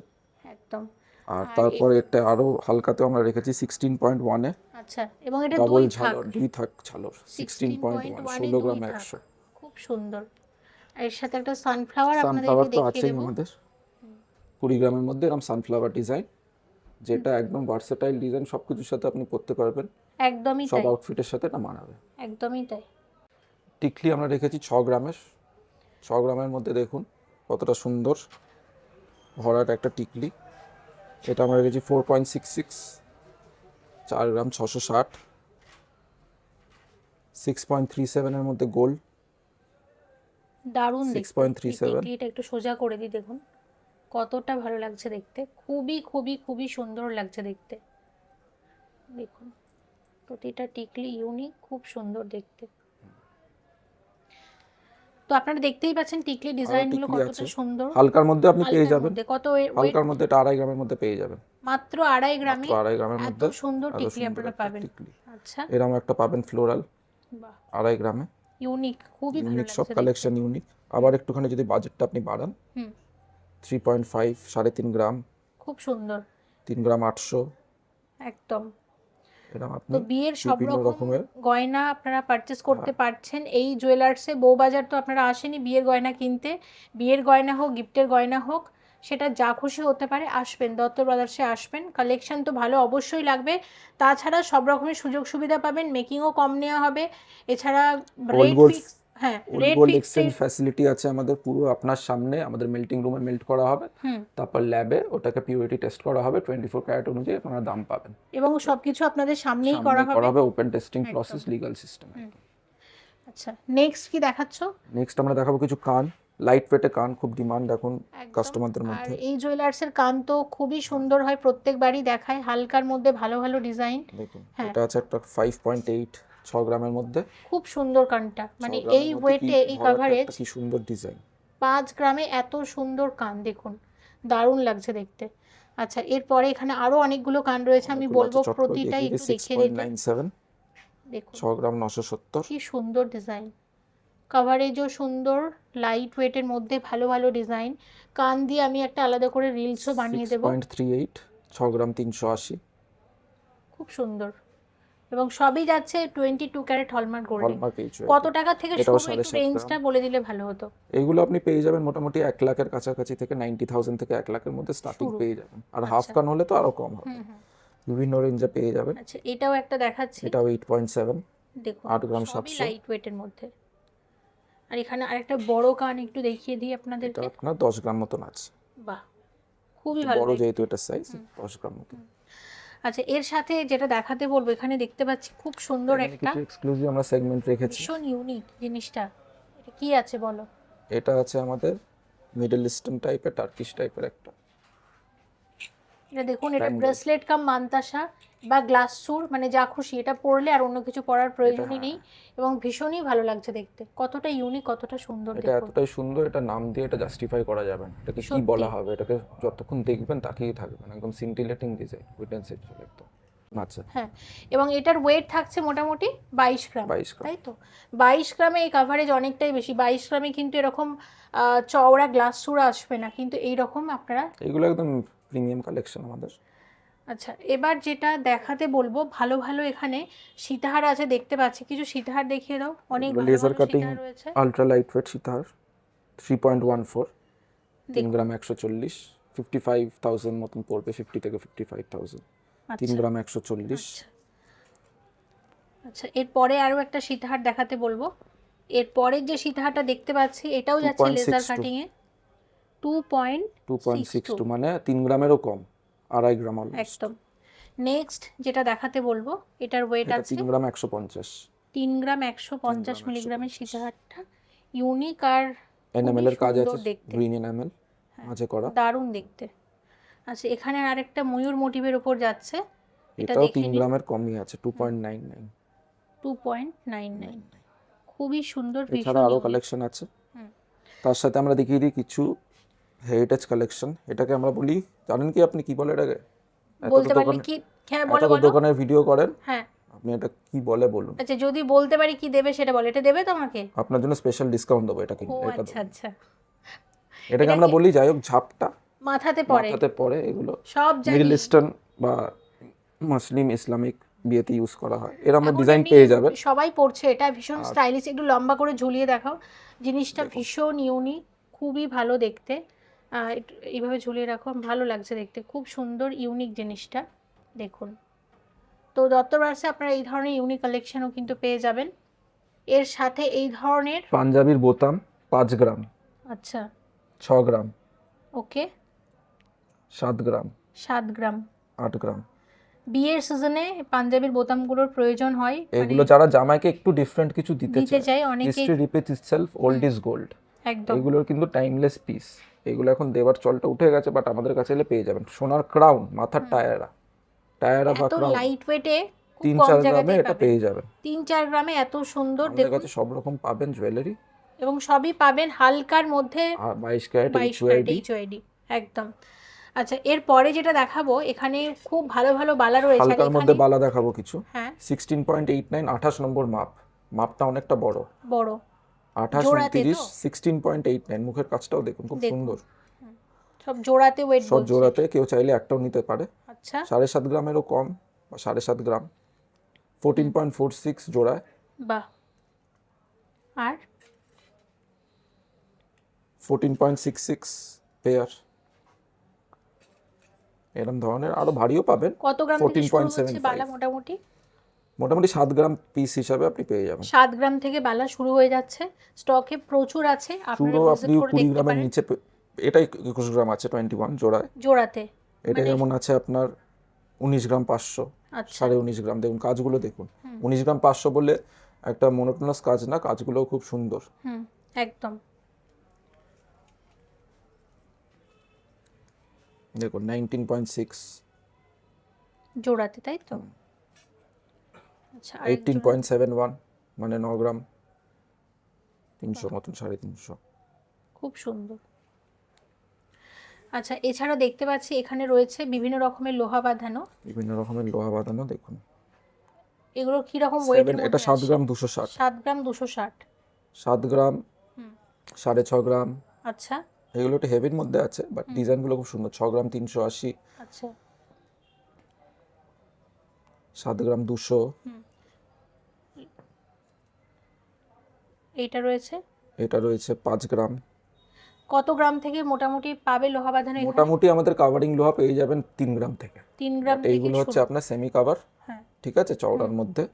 Speaker 2: একদম।
Speaker 1: আর তারপরে এটা আরো হালকাতে আমরা রেখেছি 16.1 এ
Speaker 2: আচ্ছা, এবং এটা
Speaker 1: ডাবল
Speaker 2: দুই থাক,
Speaker 1: ঝালর, দুই থাক ঝালর, 16.1, 16 গ্রাম 100।
Speaker 2: খুব সুন্দর। আর এর সাথে একটা সানফ্লাওয়ার আপনাদেরকে
Speaker 1: সানফ্লাওয়ার তো
Speaker 2: দেখিয়ে
Speaker 1: আছেই
Speaker 2: দেবো।
Speaker 1: আমাদের 20 গ্রামের মধ্যে এরকম সানফ্লাওয়ার ডিজাইন, যেটা একদম ভার্সেটাইল ডিজাইন, সবকিছুর সাথে আপনি পরতে পারবেন,
Speaker 2: একদমই
Speaker 1: সব
Speaker 2: তাই,
Speaker 1: আউটফিটের সাথে এটা মানাবে।
Speaker 2: একদমই তাই।
Speaker 1: টিকলি আমরা রেখেছি 6 গ্রামের, 6 গ্রামের মধ্যে দেখুন কতটা সুন্দর ভরাট একটা টিকলি। এটা আমরা রেখেছি 4.66, 4 গ্রাম 660, 6.37 এর মধ্যে গোল্ড,
Speaker 2: দারুণ দেখতে।
Speaker 1: 6.37।
Speaker 2: এটা একটু সোজা করে দিই, দেখুন কতটা ভালো লাগছে দেখতে, খুবই খুবই খুবই সুন্দর লাগছে দেখতে। দেখুন প্রতিটা টিকলি ইউনিক, খুব সুন্দর দেখতে। তো আপনারা দেখতেই পাচ্ছেন টিকলি ডিজাইনগুলো
Speaker 1: টিকলি
Speaker 2: কতটা
Speaker 1: আছে
Speaker 2: সুন্দর।
Speaker 1: হালকার মধ্যে আপনি পেয়ে
Speaker 2: হালকার
Speaker 1: যাবেন,
Speaker 2: মধ্যে কত
Speaker 1: হালকার মধ্যে এটা 2.5 গ্রামের মধ্যে পেয়ে যাবেন,
Speaker 2: মাত্র 2.5 গ্রামে
Speaker 1: তো 2.5 গ্রামের
Speaker 2: এত
Speaker 1: মধ্যে
Speaker 2: সুন্দর
Speaker 1: এত
Speaker 2: টিকলি
Speaker 1: সুন্দর
Speaker 2: আপনারা
Speaker 1: একটা
Speaker 2: পাবেন।
Speaker 1: টিকলি।
Speaker 2: আচ্ছা,
Speaker 1: এরকম একটা পাবেন ফ্লোরাল
Speaker 2: বাহ,
Speaker 1: 2.5 গ্রামে,
Speaker 2: ইউনিক, খুবই ভালো
Speaker 1: ইউনিক সব
Speaker 2: লাগছে
Speaker 1: কালেকশন ইউনিক। আবার একটুখানি যদি বাজেটটা আপনি বাড়ান,
Speaker 2: হুম
Speaker 1: 3.5, 3.5 গ্রাম,
Speaker 2: খুব সুন্দর
Speaker 1: 3 গ্রাম 800,
Speaker 2: একদম।
Speaker 1: এরকম আপনি
Speaker 2: তো বিয়ের সব
Speaker 1: বিভিন্ন
Speaker 2: রকম
Speaker 1: রকমের
Speaker 2: গয়না আপনারা পারচেস করতে পারছেন এই জুয়েলার্সে। বউবাজার তো আপনারা আসেনি বিয়ের গয়না কিনতে, বিয়ের গয়না হোক, গিফটের গয়না হোক, সেটা যা খুশি হতে পারে, আসবেন দত্ত ব্রাদার্সে আসবেন। কালেকশন তো ভালো অবশ্যই লাগবে, তাছাড়া সব রকমের সুযোগ সুবিধা পাবেন, মেকিংও কম নেওয়া হবে। এছাড়া
Speaker 1: ওল্ড
Speaker 2: রেট
Speaker 1: গোল্ড,
Speaker 2: ফিক্স, হ্যাঁ
Speaker 1: old
Speaker 2: rate
Speaker 1: gold
Speaker 2: fixed.
Speaker 1: Exchange facility আছে আমাদের পুরো আপনার সামনে, আমাদের মেল্টিং রুমে মেল্ট করা হবে, তারপর ল্যাবে ওটাকে পিউরিটি টেস্ট করা হবে, 24 ক্যারেট অনুযায়ী আপনারা দাম পাবেন।
Speaker 2: এবং সবকিছু আপনাদের সামনেই
Speaker 1: সামনে
Speaker 2: করা হবে।
Speaker 1: Open testing process, legal system.
Speaker 2: আচ্ছা, নেক্সট কি দেখাচ্ছ?
Speaker 1: নেক্সট আমরা দেখাবো কিছু কান, লাইট ওয়েটে কান, খুব ডিমান্ড এখন
Speaker 2: একদম।
Speaker 1: কাস্টমারদের
Speaker 2: আর
Speaker 1: মধ্যে।
Speaker 2: এই জুয়েলার্সের কান তো খুবই সুন্দর হয়, প্রত্যেকবারই দেখায়, হালকার মধ্যে ভালো ভালো ডিজাইন।
Speaker 1: দেখুন
Speaker 2: হ্যাঁ।
Speaker 1: এটা আছে একটা 5.8, 6 গ্রামের মধ্যে,
Speaker 2: খুব সুন্দর কানটা, মানে
Speaker 1: 6 গ্রামের
Speaker 2: এই
Speaker 1: মধ্যে
Speaker 2: ওয়েটে
Speaker 1: কি
Speaker 2: এই
Speaker 1: ভরাট
Speaker 2: কাভারেজ,
Speaker 1: একটা কি সুন্দর ডিজাইন।
Speaker 2: 5 গ্রামে এত সুন্দর কান দেখুন, দারুণ লাগছে দেখতে। আচ্ছা, এরপরে এখানে আরো অনেকগুলো কান রয়েছে, আমি বলবো প্রতিটাই একটু দেখিয়ে দিতে।
Speaker 1: 6.97,
Speaker 2: দেখুন
Speaker 1: 6 গ্রাম 970,
Speaker 2: কি সুন্দর ডিজাইন, কাভারেজও সুন্দর, লাইট ওয়েটের মধ্যে ভালো ভালো ডিজাইন। কান দিয়ে আমি একটা আলাদা করে রিলসও বানিয়ে দেবো।
Speaker 1: 6.38, 6 গ্রাম 380,
Speaker 2: খুব সুন্দর, এবং সবই যাচ্ছে 22 ক্যারেট হলমার্ক গোল্ডে।
Speaker 1: Hallmark H.
Speaker 2: কত টাকা থেকে
Speaker 1: এটাও
Speaker 2: শুরু, একটু
Speaker 1: 7.5
Speaker 2: রেঞ্জটা বলে দিলে ভালো হতো।
Speaker 1: এইগুলো আপনি পেয়ে যাবেন মোটামুটি 1 লাখের কাছাকাছি থেকে 90,000 থেকে 1 লাখের মধ্যে স্টার্টিং
Speaker 2: শুরু।
Speaker 1: পেয়ে যাবেন, আর হাফ কান হলে তো আরো কম হবে, বিভিন্ন রেঞ্জে পেয়ে যাবেন।
Speaker 2: আচ্ছা, এটাও একটা দেখাচ্ছি,
Speaker 1: এটাও 8.7,
Speaker 2: দেখুন
Speaker 1: 8 গ্রাম
Speaker 2: সবই
Speaker 1: 700।
Speaker 2: লাইট ওয়েটের মধ্যে। আর এখানে আরেকটা বড় কান একটু দেখিয়ে দিই
Speaker 1: এটা
Speaker 2: আপনাদেরকে।
Speaker 1: আপনার 10 গ্রাম মতন আছে,
Speaker 2: বাহ, খুবই ভালো
Speaker 1: বড়
Speaker 2: দেখতে।
Speaker 1: যেহেতু এটা সাইজ 10 গ্রাম মতন।
Speaker 2: আচ্ছা, এর সাথে যেটা দেখাতে বলবো, এখানে দেখতে পাচ্ছি খুব সুন্দর
Speaker 1: এখানে
Speaker 2: একটা
Speaker 1: কিছু এক্সক্লুসিভ আমরা সেগমেন্ট রেখেছি।
Speaker 2: ভীষণ ইউনিক জিনিসটা, এটা কি আছে বলো?
Speaker 1: এটা আছে আমাদের মিডল ইস্টার্ন টাইপের, টার্কিশ টাইপের একটা,
Speaker 2: এটা দেখুন, এটা ব্রেসলেট কাম মান্তাসা বা গ্লাস সুর, মানে যা খুশি এটা পরলে আর অন্য কিছু পরার প্রয়োজনই নেই, এবং ভীষণই ভালো লাগছে দেখতে, কতটা ইউনিক, কতটা সুন্দর
Speaker 1: এটা
Speaker 2: দেখুন।
Speaker 1: এতটাই সুন্দর, এটা নাম দিয়ে এটা জাস্টিফাই করা যাবে না, এটাকে কি বলা হবে, এটাকে যতক্ষণ দেখবেন তাকিয়ে থাকবেন, একদম সিন্টিলেটিং ডিজাইন, উইটেন সেট একদম। আচ্ছা,
Speaker 2: হ্যাঁ, এবং এটার ওয়েট থাকছে মোটামুটি 22 গ্রাম,
Speaker 1: 22 গ্রাম।
Speaker 2: তাই তো 22 গ্রামে এই কাভারেজ অনেকটাই বেশি। 22 গ্রামে কিন্তু এরকম চওড়া গ্লাস সুর আসবে না, কিন্তু এইরকম আপনারা,
Speaker 1: এগুলো একদম প্রিমিয়াম কালেকশন আমাদের।
Speaker 2: আচ্ছা, এবার যেটা দেখাতে বলবো, ভালো ভালো এখানে সীতাহার আছে, দেখতে পাচ্ছি কিছু সীতাহার দেখিয়ে দাও। অনেক ভালো
Speaker 1: লেজার
Speaker 2: ভালো
Speaker 1: কাটিং
Speaker 2: সীতাহার রয়েছে,
Speaker 1: আলট্রা লাইট ওয়েট সীতাহার 3.14, 3 গ্রাম 140, 55,000 মতন পড়বে, 50 থেকে 55,000, 3 গ্রাম 140।
Speaker 2: আচ্ছা, এরপরে আরও একটা সীতাহার দেখাতে বলবো। এরপরের যে সীতাহারটা দেখতে পাচ্ছি এটাও যাচ্ছে লেজার
Speaker 1: 2.62
Speaker 2: কাটিংয়ে। 2.62
Speaker 1: 2.62 মানে 3 গ্রামেরও কম, 2.5 গ্রাম অলমোস্ট।
Speaker 2: একদম। নেক্সট যেটা দেখাতে বলবো, এটার ওয়েট
Speaker 1: এটা
Speaker 2: আছে
Speaker 1: 3 গ্রাম 150,
Speaker 2: 3 গ্রাম 150 মিলিগ্রামের সীতাহারটা। ইউনিক আর
Speaker 1: এনামেল
Speaker 2: খুবই
Speaker 1: এর কাজ
Speaker 2: সুন্দর
Speaker 1: আছে,
Speaker 2: দেখতে,
Speaker 1: গ্রিন এনামেল মাঝে করা।
Speaker 2: দারুণ দেখতে। আচ্ছা, এখানে আরেকটা ময়ূর মোটিভের উপর যাচ্ছে, এটা
Speaker 1: এটাও
Speaker 2: দেখে
Speaker 1: 3 গ্রামের কমই আছে, 2.99।
Speaker 2: 2.99। খুবই সুন্দর,
Speaker 1: এছাড়া
Speaker 2: ভীষণ
Speaker 1: আরো
Speaker 2: unique।
Speaker 1: কালেকশন আছে। তার সাথে আমরা দেখিয়ে দিই কিছু হেরিটেজ কালেকশন। এটাকে আমরা বলি, জানেন কি আপনি কি বলে এটাকে? এত
Speaker 2: বলতে
Speaker 1: তো
Speaker 2: পারলে
Speaker 1: দোকানে,
Speaker 2: কি? হ্যাঁ,
Speaker 1: এত
Speaker 2: বলো
Speaker 1: তো
Speaker 2: বলো।
Speaker 1: দোকানের ভিডিও করেন,
Speaker 2: হ্যাঁ,
Speaker 1: আপনি এটা কি বলে বলুন?
Speaker 2: আচ্ছা, যদি বলতে পারি কি দেবে সেটা বলো। এটা দেবে তোমাকে?
Speaker 1: আপনার জন্য স্পেশাল ডিসকাউন্ট দেবো এটা
Speaker 2: ও
Speaker 1: কিনলে। এটা
Speaker 2: আচ্ছা আচ্ছা।
Speaker 1: এটাকে আমরা
Speaker 2: এটাকে
Speaker 1: বলি, যাই হোক, ঝাপটা
Speaker 2: মাথাতে পড়ে,
Speaker 1: মাথাতে পড়ে। এগুলো
Speaker 2: সব
Speaker 1: মিডল
Speaker 2: জানি।
Speaker 1: ইস্টার্ন বা মুসলিম ইসলামিক বিয়েতে ইউজ করা হয়। এর আমরা
Speaker 2: এখন
Speaker 1: ডিজাইন
Speaker 2: এমনি
Speaker 1: পেয়ে যাবেন।
Speaker 2: সবাই পড়ছে এটা, ভীষণ স্টাইলিশ। একটু লম্বা করে ঝুলিয়ে দেখাও। জিনিসটা ভীষণ ইউনিক, খুবই ভালো দেখতে। এইভাবে ঝুলিয়ে রাখো, ভালো লাগছে দেখতে, খুব সুন্দর ইউনিক জিনিসটা। দেখুন, তো দত্ত ব্রান্ডসে আপনারা এই ধরনের ইউনিক কালেকশনও কিন্তু পেয়ে যাবেন। এর সাথে এই ধরনের
Speaker 1: পাঞ্জাবির বোতাম 5 গ্রাম,
Speaker 2: আচ্ছা,
Speaker 1: 6 গ্রাম,
Speaker 2: ওকে,
Speaker 1: 7 গ্রাম,
Speaker 2: 7 গ্রাম।
Speaker 1: 8 গ্রাম।
Speaker 2: বিয়ের সিজনে পাঞ্জাবির বোতামগুলোর প্রয়োজন হয়,
Speaker 1: এগুলো যারা জামাইকে একটু ডিফারেন্ট কিছু দিতে
Speaker 2: দিতে
Speaker 1: চায়,
Speaker 2: চাই অনেকেই।
Speaker 1: History repeats itself, old is gold.
Speaker 2: একদম,
Speaker 1: এগুলোর কিন্তু টাইমলেস পিস। এগুলো এখন দেওয়ার চলটা উঠে গেছে, বাট আমাদের কাছে এলে পেয়ে যাবেন। সোনার ক্রাউন, মাথার টায়ারা বা
Speaker 2: এত
Speaker 1: ক্রাউন,
Speaker 2: লাইট ওয়েটে খুব কম
Speaker 1: 3-4 গ্রামে
Speaker 2: জায়গাতেই
Speaker 1: এটা
Speaker 2: পাবেন।
Speaker 1: পেয়ে যাবেন।
Speaker 2: 3-4 গ্রামে এত সুন্দর,
Speaker 1: আমাদের
Speaker 2: দেখুন।
Speaker 1: কাছে সব রকম পাবেন জুয়েলারি,
Speaker 2: এবং সবই পাবেন হালকার মধ্যে,
Speaker 1: আর 22 ক্যারেট
Speaker 2: 22 ক্যারেট HYD। একদম। আচ্ছা, এরপরে যেটা দেখাবো, এখানে খুব ভালো ভালো বালা রয়েছে। আর
Speaker 1: হালকার মধ্যে
Speaker 2: এখানে
Speaker 1: বালা দেখাবো কিছু।
Speaker 2: হ্যাঁ,
Speaker 1: 16.89, 28 নম্বর মাপ। মাপটা অনেকটা বড়,
Speaker 2: বড়
Speaker 1: 28,
Speaker 2: জোড়াতে
Speaker 1: 29,
Speaker 2: তো
Speaker 1: 16.89। মুখের কাজটাও দেখুন, খুব
Speaker 2: দেখুন,
Speaker 1: সুন্দর।
Speaker 2: সব জোড়াতে ওয়েট
Speaker 1: সব
Speaker 2: বলছে।
Speaker 1: জোড়াতে, কেউ চাইলে একটাও নিতে পারে।
Speaker 2: আচ্ছা,
Speaker 1: 7.5 গ্রামেরও কম, বা 7.5 গ্রাম। 14.46 জোড়ায়,
Speaker 2: বাহ। আর
Speaker 1: 14.66 পেয়ার। এরকম ধরনের আরো ভারীও পাবেন।
Speaker 2: কত গ্রাম থেকে শুরু হচ্ছে
Speaker 1: 14.75,
Speaker 2: বালা? মোটামুটি
Speaker 1: মোটামুটি 7 গ্রাম পিস হিসাবে আপনি পেয়ে যাবেন।
Speaker 2: 7 গ্রাম থেকে বালা শুরু হয়ে যাচ্ছে। স্টকে প্রচুর আছে, আপনারা
Speaker 1: চুড়ো
Speaker 2: ভিজিট
Speaker 1: আপনি
Speaker 2: করে
Speaker 1: 20
Speaker 2: দেখতে
Speaker 1: গ্রামের
Speaker 2: পারেন।
Speaker 1: নিচে এটাই 21 গ্রাম আছে 21 জোড়ায়।
Speaker 2: জোড়াতে
Speaker 1: এটা
Speaker 2: মানে
Speaker 1: যেমন আছে আপনার 19 গ্রাম 500,
Speaker 2: আচ্ছা,
Speaker 1: 19.5 গ্রাম। দেখুন কাজগুলো দেখুন, 19 গ্রাম 500 বলে একটা মনোটোনাস কাজ না, কাজগুলোও খুব সুন্দর।
Speaker 2: একদম।
Speaker 1: দেখুন 19.6,
Speaker 2: জোড়াতে, তাই তো? আচ্ছা,
Speaker 1: 18.71 মানে 9 গ্রাম 300 মতন, 350।
Speaker 2: খুব সুন্দর। আচ্ছা, এছাড়া দেখতে পাচ্ছি এখানে রয়েছে বিভিন্ন রকমের লোহা বাঁধানো।
Speaker 1: বিভিন্ন রকমের লোহা বাঁধানো দেখুন।
Speaker 2: এগুলো কি রকম ওয়েটের মধ্যে?
Speaker 1: এটা 7 গ্রাম 260,
Speaker 2: 7 গ্রাম 260।
Speaker 1: 7 গ্রাম, 6.5 গ্রাম।
Speaker 2: আচ্ছা
Speaker 1: এগুলো একটু হেভির মধ্যে আছে, বাট ডিজাইনগুলো খুব সুন্দর। 6 গ্রাম 380,
Speaker 2: আচ্ছা,
Speaker 1: 7 গ্রাম 200।
Speaker 2: এইটা রয়েছে।
Speaker 1: এটা রয়েছে 5 গ্রাম।
Speaker 2: কত গ্রাম থেকে মোটামুটি পাবে লোহা বাঁধানো এখানে?
Speaker 1: মোটামুটি আমাদের কাভারিং লোহা পেয়ে যাবেন 3 গ্রাম থেকে।
Speaker 2: 3 গ্রাম থেকে
Speaker 1: এইগুলো হচ্ছে আপনার সেমি কাভার,
Speaker 2: হ্যাঁ,
Speaker 1: ঠিক আছে, চওড়ার মধ্যে।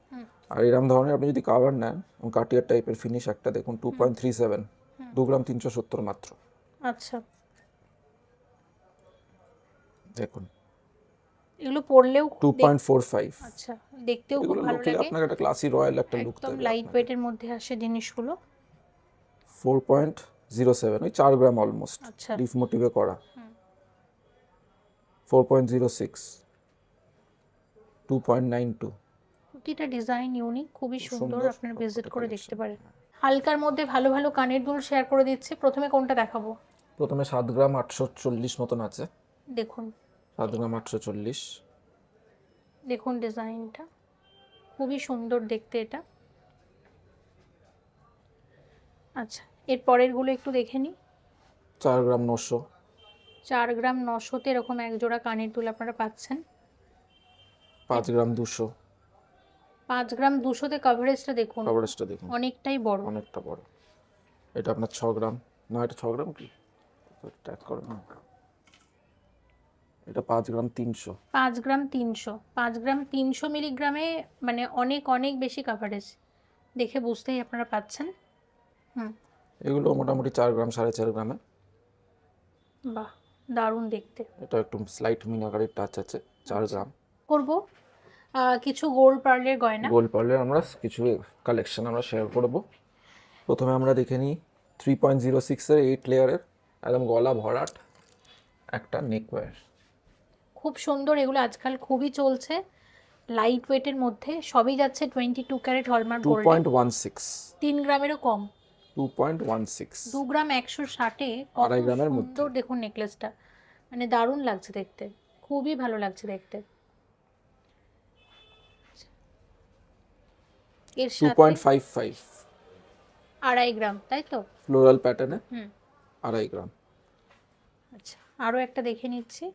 Speaker 1: আর এরকম ধরনের আপনি যদি কাভার নেন, কাটিয়ার টাইপের ফিনিশ একটা দেখুন, 2.37, 2 গ্রাম 370 মাত্র।
Speaker 2: আচ্ছা,
Speaker 1: দেখুন
Speaker 2: এগুলো পরলেও
Speaker 1: 2.45।
Speaker 2: আচ্ছা, দেখতেও খুব
Speaker 1: এগুলো
Speaker 2: ভালো
Speaker 1: লুকলে
Speaker 2: লাগে।
Speaker 1: আপনার একটা ক্লাসি রয়্যাল একটা লুক
Speaker 2: একদম
Speaker 1: দেবে।
Speaker 2: লাইট ওয়েটের মধ্যে আসে জিনিসগুলো।
Speaker 1: 4.07, ওই 4 গ্রাম অলমোস্ট,
Speaker 2: আচ্ছা,
Speaker 1: লিফ মোটিভে করা। 4.06, 2.92।
Speaker 2: প্রতিটা ডিজাইন ইউনিক, খুবই সুন্দর,
Speaker 1: সুন্দর,
Speaker 2: আপনারা
Speaker 1: সবকটা
Speaker 2: ভিজিট করে দেখতে
Speaker 1: collection।
Speaker 2: পারেন। হালকার মধ্যে ভালো ভালো কানের দুল শেয়ার করে দিচ্ছে। প্রথমে কোনটা দেখাবো?
Speaker 1: প্রথমে 7 গ্রাম 840 মতন আছে।
Speaker 2: দেখুন,
Speaker 1: 7 গ্রাম 840।
Speaker 2: দেখুন ডিজাইনটা খুবই সুন্দর দেখতে এটা। আচ্ছা, এর পরেরগুলো একটু দেখে নিই।
Speaker 1: 4 গ্রাম 900,
Speaker 2: 4 গ্রাম 900-তে এরকম এক জোড়া কানের দুল আপনারা পাচ্ছেন।
Speaker 1: 5 গ্রাম 200।
Speaker 2: 5 গ্রাম 200-তে কভারেজটা দেখুন,
Speaker 1: কভারেজটা দেখুন,
Speaker 2: অনেকটাই বড়।
Speaker 1: অনেকটা বড়। এটা আপনার 6 গ্রাম, না এটা 6 গ্রাম কি ট্যাগ করে না, এটা 5 গ্রাম 300।
Speaker 2: 5 গ্রাম 300 মিলিগ্রামে মানে অনেক অনেক বেশি কাভারেজ দেখে বুঝতেই আপনারা পাচ্ছেন। হুম,
Speaker 1: এগুলো মোটামুটি 4 গ্রাম 4.5 গ্রামে।
Speaker 2: বাহ, দারুণ দেখতে।
Speaker 1: এটা একটু স্লাইট মিনাকারির টাচ আছে। 4 গ্রাম।
Speaker 2: করব কিছু গোল্ড পার্লের গয়না।
Speaker 1: গোল্ড পার্লের আমরা কিছু কালেকশন আমরা শেয়ার করব। প্রথমে আমরা দেখে নিই 3.06 এর 8 লেয়ারের একদম গলা ভরাট একটা নেকওয়্যার।
Speaker 2: খুব সুন্দর, এগুলো আজকাল খুবই চলছে। লাইট ওয়েটের মধ্যে সবই যাচ্ছে 22 ক্যারেট হলমার্ক গোল্ডে।
Speaker 1: 2.16
Speaker 2: 3 গ্রামেরও কম।
Speaker 1: 2.16
Speaker 2: 2 গ্রাম 160 কত
Speaker 1: 2.5 গ্রামের মধ্যে।
Speaker 2: সুন্দর দেখুন নেকলেসটা, মানে দারুণ লাগছে দেখতে, খুবই ভালো লাগছে দেখতে। এর সাথে
Speaker 1: 2.55
Speaker 2: 2.5 গ্রাম, তাই তো?
Speaker 1: ফ্লোরাল প্যাটার্নে
Speaker 2: হুম,
Speaker 1: 2.5 গ্রাম।
Speaker 2: আচ্ছা, আরও একটা দেখে নিচ্ছি।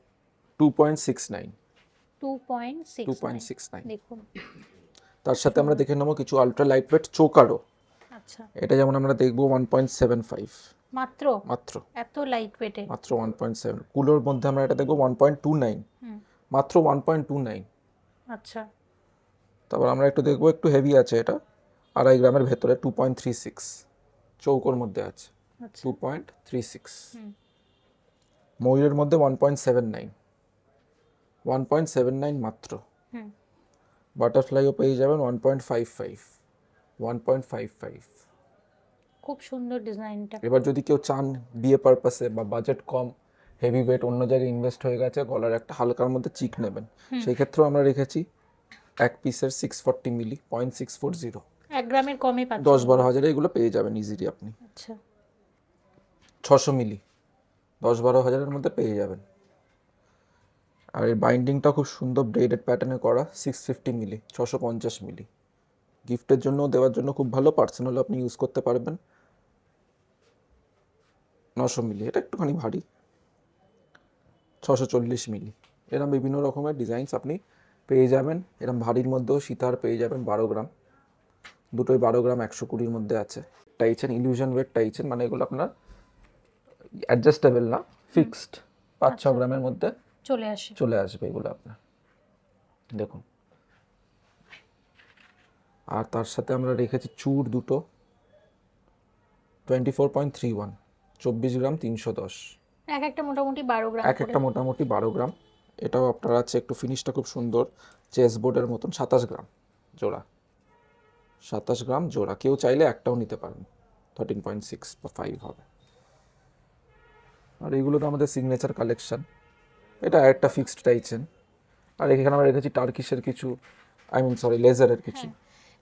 Speaker 1: 2.69
Speaker 2: 2.69 দেখুন।
Speaker 1: তার সাথে আমরা দেখে নেবো কিছু আলট্রা লাইটওয়েট চোকারও।
Speaker 2: আচ্ছা,
Speaker 1: এটা যেমন আমরা দেখবো 1.75
Speaker 2: মাত্র
Speaker 1: মাত্র
Speaker 2: এত লাইট ওয়েটে।
Speaker 1: মাত্র 1.7। কুলোর মধ্যে আমরা এটা দেখবো 1.29
Speaker 2: হুম,
Speaker 1: মাত্র 1.29।
Speaker 2: আচ্ছা,
Speaker 1: তারপর আমরা একটু দেখবো একটু হেভি আছে, এটা 2.5 গ্রামের ভেতরে 2.36 চৌকোর মধ্যে আছে।
Speaker 2: আচ্ছা,
Speaker 1: 2.36
Speaker 2: হুম,
Speaker 1: ময়ূরের মধ্যে 1.79 মাত্র।
Speaker 2: হুম,
Speaker 1: বাটারফ্লাইও পেয়ে যাবেন 1.55।
Speaker 2: খুব সুন্দর ডিজাইনটা।
Speaker 1: এবার যদি কেউ চান বিয়ে পারপাসে বা বাজেট কম, হেভি ওয়েট অন্য জায়গায় ইনভেস্ট হয়ে গেছে, গলার একটা হালকার মধ্যে চিক নেবেন, সেই ক্ষেত্রেও আমরা রেখেছি এক পিসের 640 মিলি 0.640।
Speaker 2: 1 গ্রামের কমে পাচ্ছেন।
Speaker 1: 10-12 হাজারে এগুলো পেয়ে যাবেন ইজিলি আপনি।
Speaker 2: আচ্ছা,
Speaker 1: 600 মিলি 10-12 হাজারের মধ্যে পেয়ে যাবেন। আর এর বাইন্ডিংটা খুব সুন্দর ব্রেডেড প্যাটার্নে করা 650 মিলি 650 মিলি। গিফটের জন্য দেওয়ার জন্য খুব ভালো, পার্সোনাল আপনি ইউজ করতে পারবেন। 900 মিলি এটা একটুখানি ভারী 640 মিলি। এরকম বিভিন্ন রকমের ডিজাইনস আপনি পেয়ে যাবেন। এরকম ভারীর মধ্যেও সীতার পেয়ে যাবেন 12 গ্রাম, দুটোই 12 গ্রাম 120 মধ্যে আছে। টাইচেন ইলিউশন ওয়েট টাইচেন, মানে এগুলো আপনার অ্যাডজাস্টেবল না, ফিক্সড 5-6 গ্রামের মধ্যে চলে আসবে এগুলো আপনার দেখুন। আর তার সাথে আমরা রেখেছি চূড় দুটো 24.31 24 গ্রাম 310।
Speaker 2: এক একটা মোটামুটি 12 গ্রাম
Speaker 1: এক একটা মোটামুটি 12 গ্রাম। এটাও আপনার আছে, একটু ফিনিশটা খুব সুন্দর চেস বোর্ডের মতন। 27 গ্রাম জোড়া, 27 গ্রাম জোড়া। কেউ চাইলে একটাও নিতে পারেন, 13.6 বা 5 হবে। আর এগুলো তো আমাদের সিগনেচার কালেকশন। এটা একটা ফিক্সড টাইচেন। আর এখানে আমরা রেখেছি টার্কিশের কিছু, লেজারের কিছু।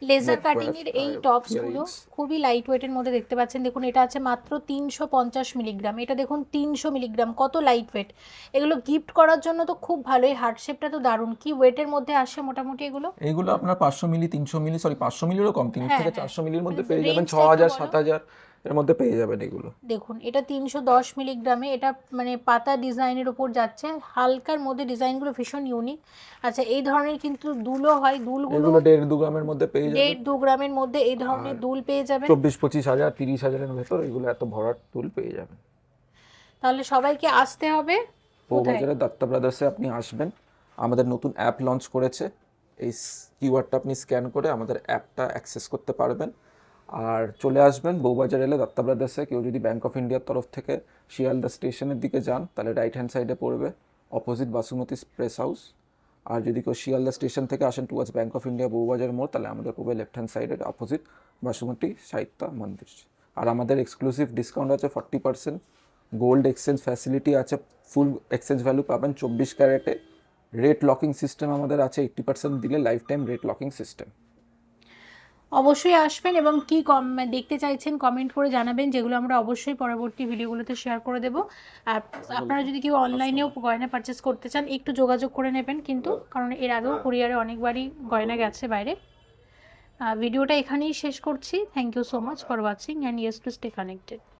Speaker 2: লেজার কাটিং এর এই টপস গুলো খুবই লাইট ওয়েটের মধ্যে দেখতে পাচ্ছেন। দেখুন এটা আছে মাত্র 350 মিলিগ্রাম। এটা দেখুন 300 মিলিগ্রাম, কত লাইট ওয়েট। এগুলো গিফট করার জন্য তো খুব ভালো। এই হার্ট শেপটা তো দারুণ। কি ওয়েটের মধ্যে আসে মোটামুটি এগুলো?
Speaker 1: এইগুলো আপনার 500 মিলি 300 মিলি 500 মিলিরও কম, 3 থেকে 400 মিলির মধ্যে পেয়ে যাবেন।
Speaker 2: রেঞ্জটা একটু
Speaker 1: 6000
Speaker 2: বলো।
Speaker 1: 7000 এর মধ্যে পেয়ে যাবেন এগুলো।
Speaker 2: দেখুন এটা 310 মিলিগ্রামে। এটা মানে পাতা ডিজাইনের উপর যাচ্ছে, হালকার মধ্যে ডিজাইনগুলো ভীষণ ইউনিক। আচ্ছা, এই ধরনের কিন্তু দুলও হয়, দুলগুলো
Speaker 1: এগুলো 1.5-2 গ্রামের মধ্যে পেয়ে যাবেন।
Speaker 2: 1.5-2 গ্রামের মধ্যে এই ধরনের দুল পেয়ে যাবেন।
Speaker 1: 24-25 হাজার 30 হাজারের ভেতর এগুলো এত ভরাট দুল পেয়ে যাবেন।
Speaker 2: তাহলে সবাইকে আসতে হবে
Speaker 1: বউবাজারে দত্তা ব্রাদার্সে আপনি আসবেন। আমাদের নতুন অ্যাপ লঞ্চ করেছে, এই কিওয়ার্ডটা আপনি স্ক্যান করে আমাদের অ্যাপটা অ্যাক্সেস করতে পারবেন। আর চলে আসবেন বউবাজার এলে দত্তা ব্রাদার্সে। কেউ যদি ব্যাংক অফ ইন্ডিয়ার তরফ থেকে শিয়ালদা স্টেশনের দিকে যান তাহলে রাইট হ্যান্ড সাইডে পড়বে, অপোজিট বাসুমতি প্রেস হাউস। আর যদি কেউ শিয়ালদা স্টেশন থেকে আসেন towards bank of India Bowbazar মোড়, তাহলে আমাদের পড়বে লেফট হ্যান্ড সাইডের অপোজিট বাসুমতি সাহিত্য মন্দির। আর আমাদের এক্সক্লুসিভ ডিসকাউন্ট আছে 40%। গোল্ড এক্সচেঞ্জ ফ্যাসিলিটি আছে, ফুল এক্সচেঞ্জ ভ্যালু পাবেন 24 ক্যারেটে। রেট লকিং সিস্টেম আমাদের আছে, 80% দিলে life time rate locking system.
Speaker 2: অবশ্যই আসবেন এবং কি কম দেখতে চাইছেন কমেন্ট করে জানাবেন, যেগুলো আমরা অবশ্যই পরবর্তী ভিডিওগুলোতে শেয়ার করে দেবো। আর আপনারা যদি কেউ অনলাইনেও গয়না পারচেস করতে চান একটু যোগাযোগ করে নেবেন কিন্তু, কারণ এর আগেও কুরিয়ারে অনেকবারই গয়না গেছে বাইরে। ভিডিওটা এখানেই শেষ করছি। Thank you so much for watching and yes to stay connected.